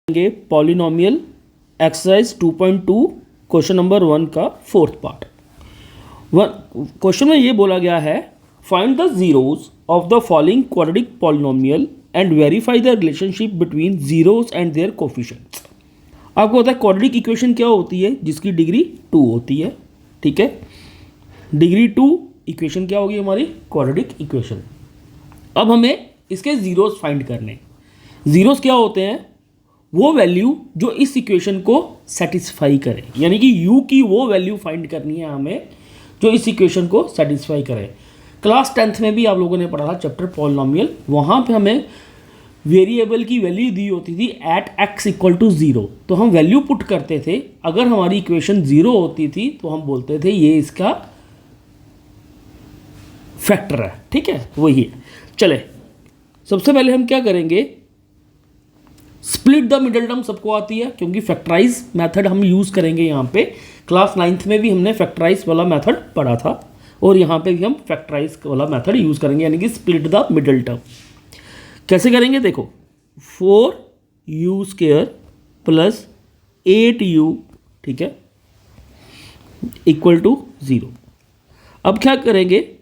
करेंगे polynomial exercise 2.2 question number 1 का fourth part. Question में ये बोला गया है find the zeros of the following quadratic polynomial and verify the relationship between zeros and there coefficients. आपको पता है क्वाड्रेटिक इक्वेशन क्या होती है जिसकी डिग्री 2 होती है। ठीक है, डिग्री 2 इक्वेशन क्या होगी हमारी क्वाड्रेटिक इक्वेशन। अब हमें इसके जीरोस फाइंड करने। जीरोस क्या होते हैं? वो वैल्यू जो इस इक्वेशन को सेटिस्फाई करे, यानी कि u की वो वैल्यू फाइंड करनी है हमें जो इस इक्वेशन को सेटिस्फाई करे। क्लास 10th में भी आप लोगों ने पढ़ा था चैप्टर पॉलिनोमियल, वहाँ पे हमें वेरिएबल की वैल्यू दी होती थी एट x इक्वल टू 0, तो हम वैल्यू पुट करते थे। अगर हमारी इक्वेशन 0 होती थी तो हम बोलते थे ये इसका फैक्टर है। ठीक है, वही है। चले, सबसे पहले हम क्या करेंगे, स्प्लिट द मिडल टर्म सबको आती है क्योंकि फैक्टराइज मेथड हम यूज़ करेंगे यहाँ पे। क्लास 9th में भी हमने फैक्टराइज वाला मेथड पढ़ा था और यहाँ पे भी हम फैक्टराइज वाला मेथड यूज़ करेंगे, यानी कि स्प्लिट द मिडल टर्म। कैसे करेंगे देखो, 4u² प्लस 8u, ठीक है, इक्वल टू 0। अब क्या करेंगे,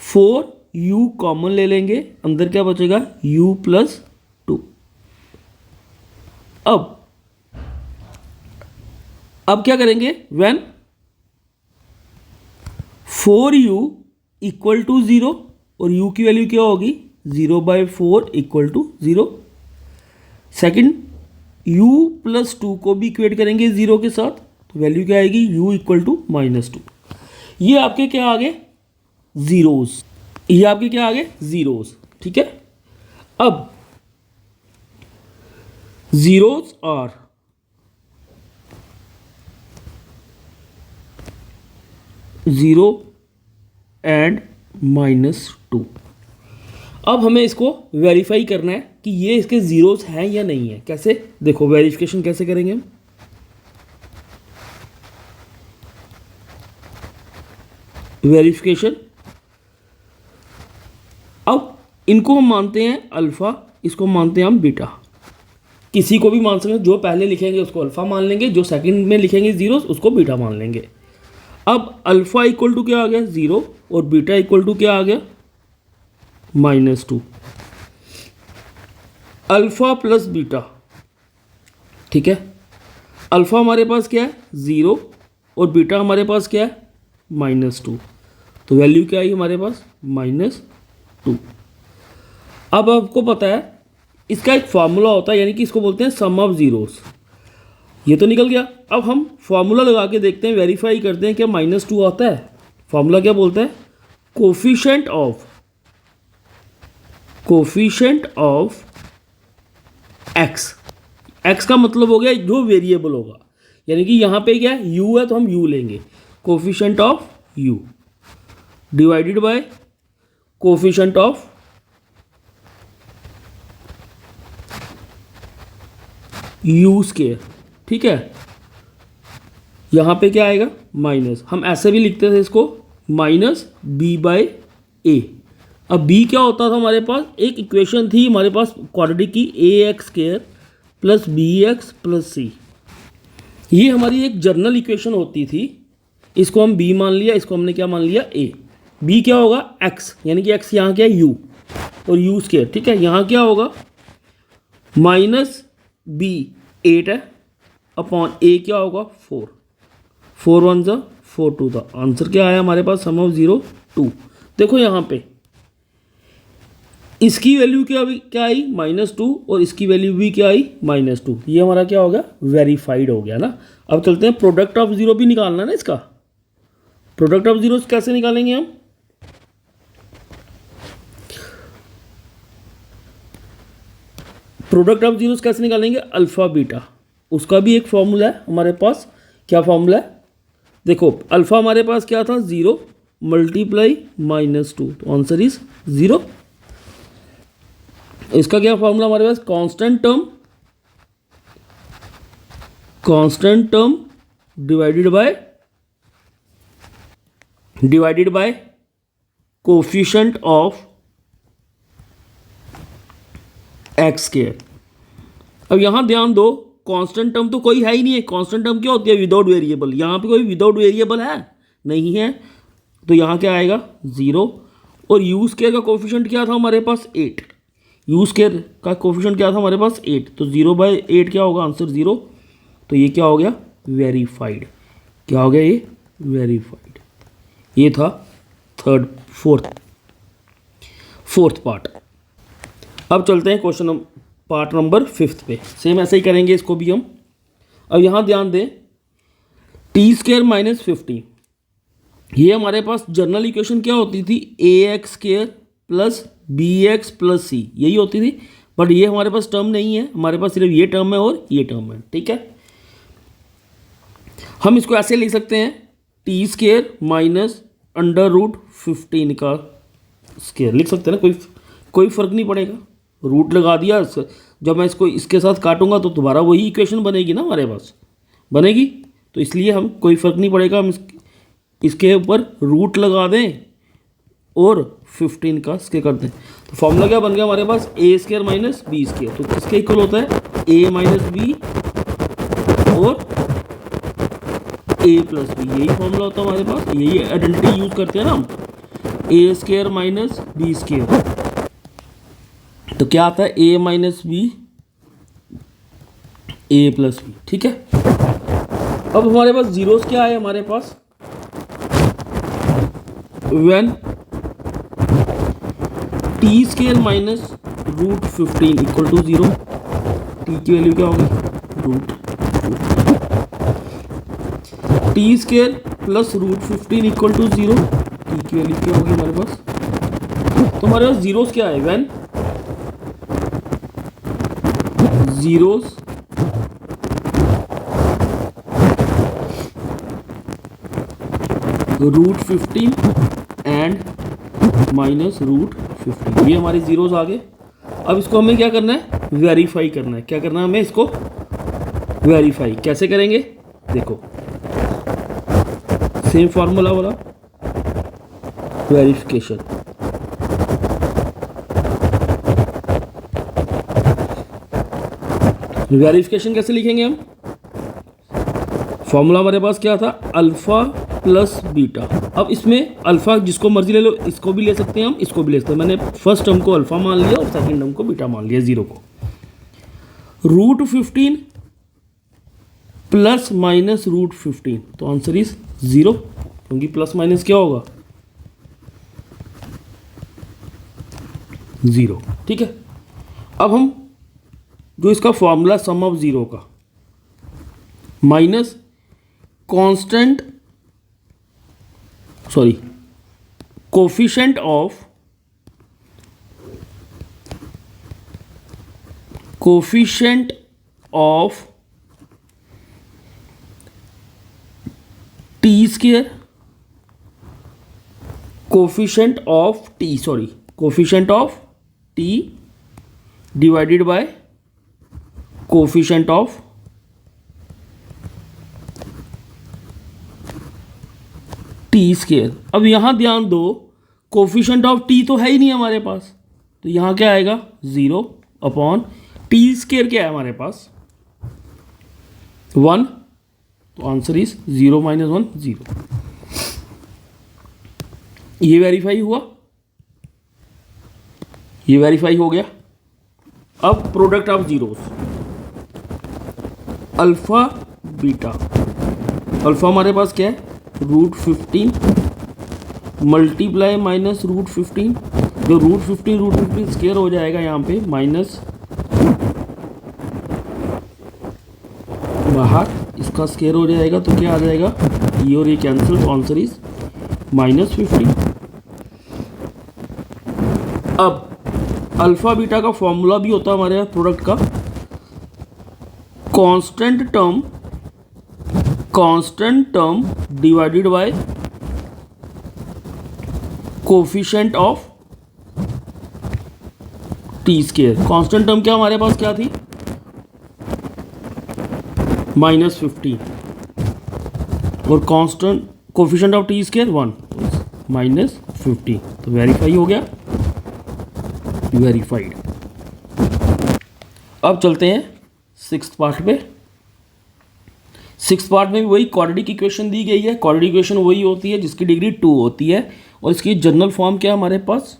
4u कॉमन ले लेंगे, अंदर क्या बचेगा u प्लस 2। अब क्या करेंगे, व्हेन 4u इक्वल टू 0 और u की वैल्यू क्या होगी 0/4 equal to 0। Second, u plus 2 को भी इक्वेट करेंगे 0 के साथ, तो वैल्यू क्या आएगी u इक्वल टू -2। ये आपके क्या आ गए जीरोस, ये आपके क्या आ गए जीरोस। ठीक है, अब जीरोस आर जीरो एंड -2। अब हमें इसको वेरीफाई करना है कि ये इसके जीरोस हैं या नहीं है। कैसे देखो, वेरिफिकेशन कैसे करेंगे हम, वेरिफिकेशन। अब इनको हम मानते हैं अल्फा, इसको मानते हैं हम बीटा। किसी को भी मान सकते हैं, जो पहले लिखेंगे उसको अल्फा मान लेंगे, जो सेकंड में लिखेंगे जीरोस उसको बीटा मान लेंगे। अब अल्फा इक्वल टू क्या आ गया 0 और बीटा इक्वल टू क्या आ गया -2। अल्फा प्लस बीटा, ठीक है, अल्फा हमारे पास क्या है 0 और बीटा हमारे पास क्या है -2, तो वैल्यू क्या आई हमारे पास -2। अब आपको पता है इसका एक फार्मूला होता है, यानी कि इसको बोलते हैं सम ऑफ जीरोस। ये तो निकल गया। अब हम फार्मूला लगा के देखते हैं, वेरीफाई करते हैं क्या -2 आता है। फार्मूला क्या बोलता है, कोफिशिएंट ऑफ x। x का मतलब हो गया जो वेरिएबल होगा, यानी कि यहाँ पे क्या है u है तो हम u लेंगे, coefficient of u divided by coefficient of u²। ठीक है, यहाँ पे क्या आएगा माइनस, हम ऐसे भी लिखते थे इसको -b/a। अब b क्या होता था हमारे पास, एक इक्वेशन थी हमारे पास क्वाड्रेटिक की ax² plus bx plus c। ये हमारी एक जनरल इक्वेशन होती थी, इसको हम b मान लिया, इसको हमने क्या मान लिया a। b क्या होगा x, यानी कि x यहाँ क्या है u और u²। ठीक है, यहाँ क्या होगा -b 8 है अपॉन a क्या होगा 4, 4 1 ज़ा 4 2 द आंसर क्या आया हमारे पास सम ऑफ 0 2। देखो यहाँ पे इसकी वैल्यू क्या आई -2 और इसकी वैल्यू भी क्या आई -2। ये हमारा क्या हो गया वेरीफाइड हो गया ना। अब चलते हैं, प्रोडक्ट ऑफ जीरो भी निकालना है ना। इसका प्रोडक्ट ऑफ जीरो कैसे निकालेंगे हम, प्रोडक्ट ऑफ जीरोस कैसे निकालेंगे, अल्फा बीटा, उसका भी एक फॉर्मूला है हमारे पास। क्या फॉर्मूला है देखो, अल्फा हमारे पास क्या था 0 मल्टीप्लाई -2, तो आंसर इज 0। इसका क्या फॉर्मूला हमारे पास, constant term divided by coefficient of x²। अब यहाँ ध्यान दो, कांस्टेंट टर्म तो कोई है ही नहीं है। कांस्टेंट टर्म क्या होती है? Without variable. यहाँ पे कोई विदाउट वेरिएबल है नहीं है, तो यहाँ क्या आएगा? 0। और यू स्क्वायर का कोफिशिएंट क्या था हमारे पास? 8। यू स्क्वायर का कोफिशिएंट क्या था हमारे पास? 8। तो 0/8 क्या होगा? आंसर 0। तो ये क्या हो गया? वेरीफाइड। क्या हो गया ये? वेरीफाइड। ये था फोर्थ पार्ट। अब चलते हैं क्वेश्चन पार्ट नंबर 5 पे। सेम ऐसे ही करेंगे इसको भी हम। अब यहाँ ध्यान दें, t² - 15, ये हमारे पास जनरल इक्वेशन क्या होती थी? ax² + bx + c, यही होती थी। बट ये हमारे पास टर्म नहीं है, हमारे पास सिर्फ ये टर्म है और ये टर्म है। ठीक है, हम इसको ऐसे लिख सकते हैं, t² - √15 का स्क्वायर लिख सकते हैं ना, कोई फर्क नहीं पड़ेगा। रूट लगा दिया, जब मैं इसको इसके साथ काटूंगा तो दोबारा वही इक्वेशन बनेगी ना हमारे पास, बनेगी। तो इसलिए हम कोई फर्क नहीं पड़ेगा, हम इसके ऊपर रूट लगा दें और 15 का स्क्वायर कर दें। तो फॉर्मूला क्या बन गया हमारे पास? a² - b²। तो किसके इक्वल होता है? a - b और a + b, यही फॉर्मूला होता है हमारे पास। यही आइडेंटिटी यूज करते हैं ना हम, a² - b²। तो क्या आता है? a - b a + b। ठीक है, अब हमारे पास जीरोस क्या है हमारे पास? when t² - √15 = 0, t की वैल्यू क्या होगी? t² + √15 = 0, t की वैल्यू क्या होगी हमारे पास? तो हमारे पास जीरोस क्या है? when जीरोस √15 एंड -√15, ये हमारे जीरोस आ गए। अब इसको हमें क्या करना है? वेरीफाई करना है। क्या करना है हमें? इसको वेरीफाई कैसे करेंगे? देखो, सेम फॉर्मूला वाला वेरिफिकेशन। वेरिफिकेशन कैसे लिखेंगे हम? फॉर्मूला हमारे पास क्या था? Alpha + beta. अब इसमें अल्फा जिसको मर्जी ले लो, इसको भी ले सकते हैं हम, इसको भी ले सकते हैं। मैंने फर्स्ट टर्म को अल्फा मान लिया और सेकंड टर्म को बीटा मान लिया, 0 को। √15 + -√15, तो आंसर इज 0, क्योंकि प्लस माइनस क्या होगा? 0। ठीक है, अब हम जो इसका फॉर्मूला सम ऑफ 0 का minus constant coefficient of t², coefficient of t divided by coefficient of t²। अब यहां ध्यान दो, कोफिशिएंट ऑफ t तो है ही नहीं हमारे पास, तो यहां क्या आएगा? 0 अपॉन t² क्या है हमारे पास? 1, तो आंसर इज 0 - 1 0। ये वेरीफाई हुआ, ये वेरीफाई हो गया। अब product of zeros, alpha beta. Alpha हमारे पास क्या है? √15 मल्टीप्लाई -√15, जो √15 स्क्वायर हो जाएगा यहाँ पे, माइनस बाहर इसका स्क्वायर हो जाएगा, तो क्या आ जाएगा? ये और ये कैंसिल, तो आंसर इज -15। अब अल्फा बीटा का फॉर्मूला भी होता है हमारे यहाँ प्रोडक्ट का, constant term divided by coefficient of t²। Constant term क्या हमारे पास क्या थी? -15, और कांस्टेंट कोफिशिएंट ऑफ t² 1, -15। तो वेरीफाई हो गया, वेरीफाइड। अब चलते हैं सिक्स्थ पार्ट में। सिक्स्थ पार्ट में भी वही क्वाड्रेटिक इक्वेशन दी गई है। क्वाड्रेटिक इक्वेशन वही होती है जिसकी डिग्री 2 होती है और इसकी जनरल फॉर्म क्या है हमारे पास,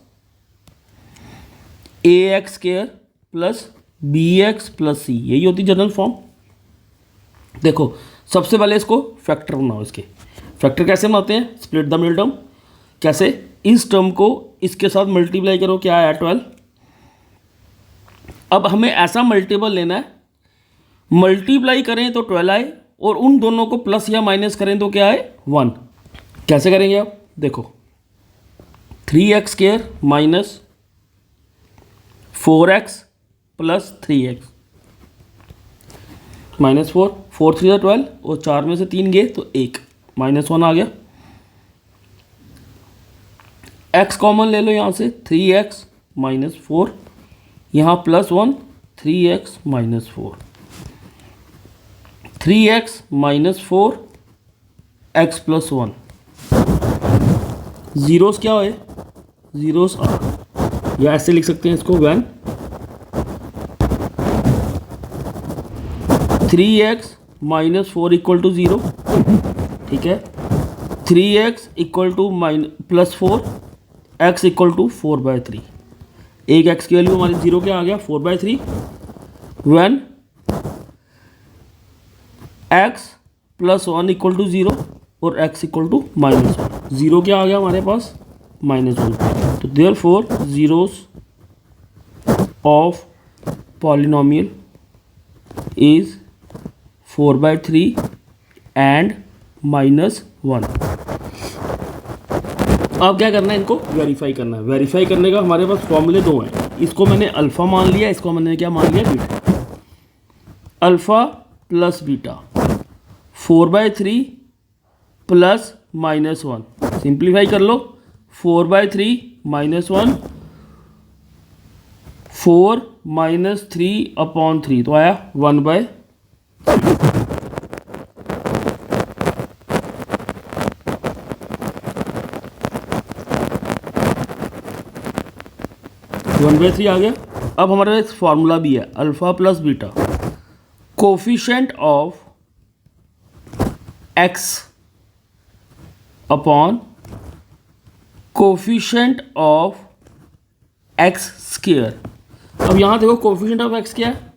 a x square plus b x plus c, यही होती है जनरल फॉर्म। देखो सबसे पहले इसको फैक्टर बनाओ। इसके फैक्टर कैसे बनाते हैं, स्प्लिट द मिडिल टर्म। कैसे, इस टर्म को इसके साथ मल्टीप्लाई करो, क्या आया 12। अब हमें ऐसा मल्टीपल लेना है, मल्टीप्लाई करें तो 12 आए और उन दोनों को प्लस या माइनस करें तो क्या आए 1। कैसे करेंगे आप, देखो 3x square minus 4x plus 3x minus 4, 4 3 12 और 4 में से 3 गए तो 1, -1 आ गया। x कॉमन ले लो यहाँ से, 3x माइनस 4, यहाँ +1, 3x minus 4, 3x minus 4 x plus 1। Zeros क्या है, जीरोस आर, या ऐसे लिख सकते हैं इसको, when 3x minus 4 equal to 0, ठीक है, 3x equal to plus 4, x equal to 4/3। एक x की वैल्यू हमारी 0 क्या आ गया, 4/3। When x plus 1 equal to 0 और x इक्वल टू -1, 0 क्या आ गया हमारे पास, -1। तो therefore zeros of polynomial is 4/3 and -1। अब क्या करना है, इनको वेरीफाई करना है। वेरीफाई करने का हमारे पास फॉर्मूले दो हैं, इसको मैंने अल्फ़ा मान लिया, इसको मैंने क्या मान लिया, beta. Alpha plus beta 4/3 plus -1, simplify कर लो, 4/3 -1, 4 - 3/3 तो आया 1/3। वन बाई थ्री आ गया। अब हमारे पास फॉर्मूला भी है, alpha plus beta, coefficient of x upon coefficient of x square. अब यहां देखो कोफिशिएंट ऑफ x क्या है,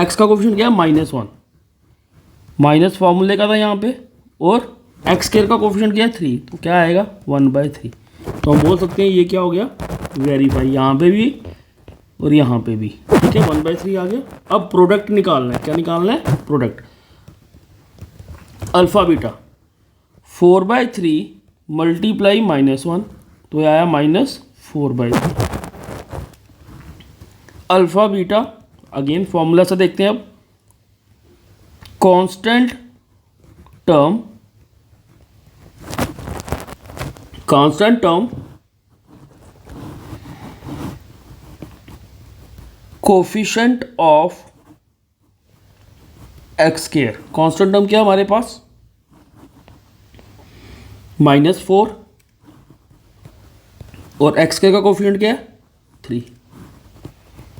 x का कोफिशिएंट क्या है, -1, माइनस फॉर्मूले का था यहाँ पे, और x स्क्वायर का कोफिशिएंट क्या है 3, तो क्या आएगा 1/3। तो हम बोल सकते हैं ये क्या हो गया, वेरीफाई, यहाँ पे भी और यहाँ पे भी, ठीक है, 1/3 आ गया। अब प्रोडक्ट निकालना है, क्या निकालना है, प्रोडक्ट। अल्फ़ा बीटा 4/3 मल्टीप्लाई -1 तो आया -4/3। अल्फ़ा बीटा अगेन फॉर्मूला से देखते हैं अब, constant term coefficient of x square. Constant term क्या है हमारे पास, -4 और x स्क्वायर का कोफिशिएंट क्या है 3,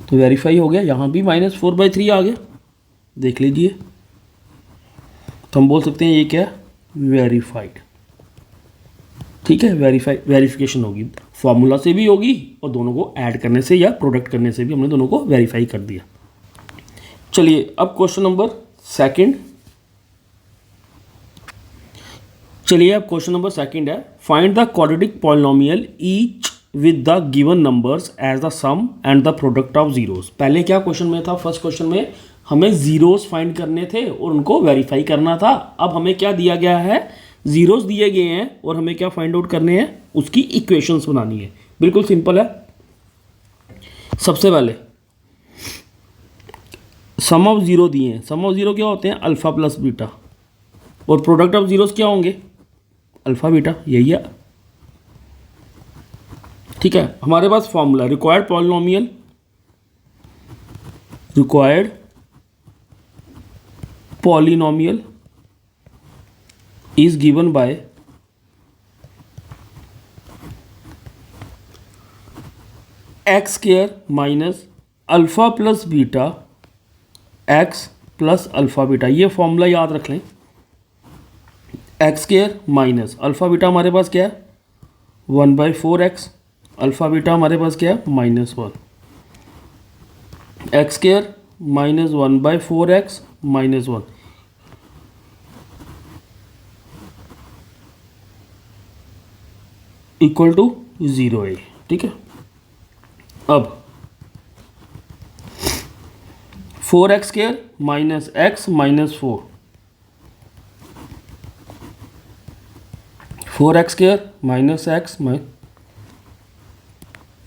तो वेरीफाई हो गया। यहाँ भी -4/3 आ गया, देख लीजिए। तो हम बोल सकते हैं ये क्या है, वेरीफाइड, ठीक है। वेरिफिकेशन होगी, फॉर्मूला से भी होगी और दोनों को ऐड करने से या प्रोडक्ट करने से भी हमने दोनों को वेरीफाई कर दिया। चलिए अब क्वेश्चन नंबर सेकंड। है, find the quadratic polynomial each with the given numbers as the sum and the product of zeros. पहले क्या क्वेश्चन में था, फर्स्ट क्वेश्चन में हमें जीरोस फाइंड करने थे और उनको वेरीफाई करना था। अब हमें क्या दिया गया है, जीरोस दिए गए हैं और हमें क्या फाइंड आउट करने हैं, उसकी इक्वेशंस बनानी है। बिल्कुल सिंपल है। सबसे पहले सम ऑफ जीरो दिए हैं, सम ऑफ जीरो क्या होते हैं, अल्फ़ा प्लस बीटा, और प्रोडक्ट ऑफ जीरोस क्या होंगे, अल्फ़ा बीटा, यही है, ठीक है। हमारे पास formula required polynomial is given by x square minus alpha plus beta x plus alpha beta, ये फॉर्मूला याद रख लें। X square minus alpha beta हमारे पास क्या है 1/4x, अल्फ़ा बीटा हमारे पास क्या है -1, x square minus 1/4x -1 equal to 0 है। ठीक है, अब 4x square minus x minus 4x square minus x,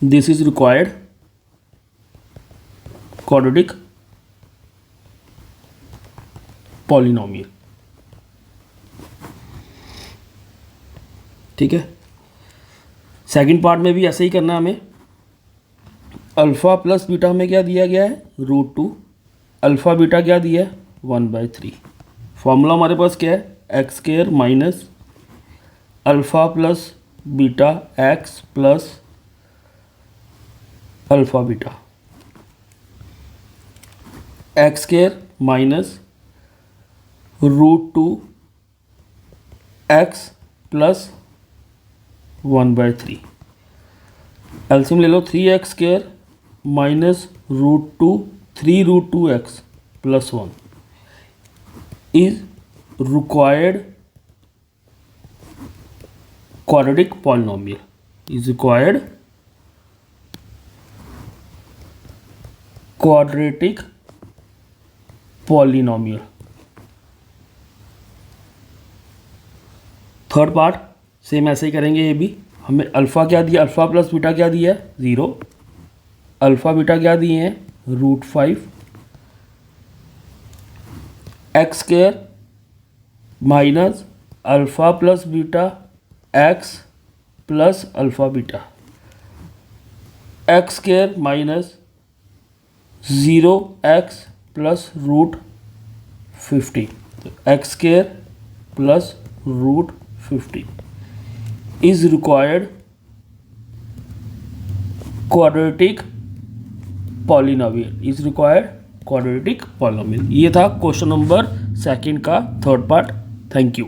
this is required quadratic polynomial. ठीक है, सेकंड पार्ट में भी ऐसे ही करना हमें। अल्फ़ा प्लस बीटा हमें क्या दिया गया है √2, अल्फ़ा बीटा क्या दिया है 1/3। फॉर्मूला हमारे पास क्या है x square minus alpha plus beta x plus alpha beta, x square minus √2 x plus 1/3। LCM ले लो 3x square minus √2 3√2x plus 1 is required quadratic polynomial, is required quadratic polynomial. Third part same ऐसे ही करेंगे। ये भी हमें alpha क्या दिया, alpha plus beta क्या दिया है 0, अल्फ़ा बीटा क्या दिए हैं √5, x square minus alpha plus beta x plus alpha beta, x square minus 0x plus √50, x square plus √50 is required quadratic polynomial, is required quadratic polynomial। ये था question number second का third part. Thank you.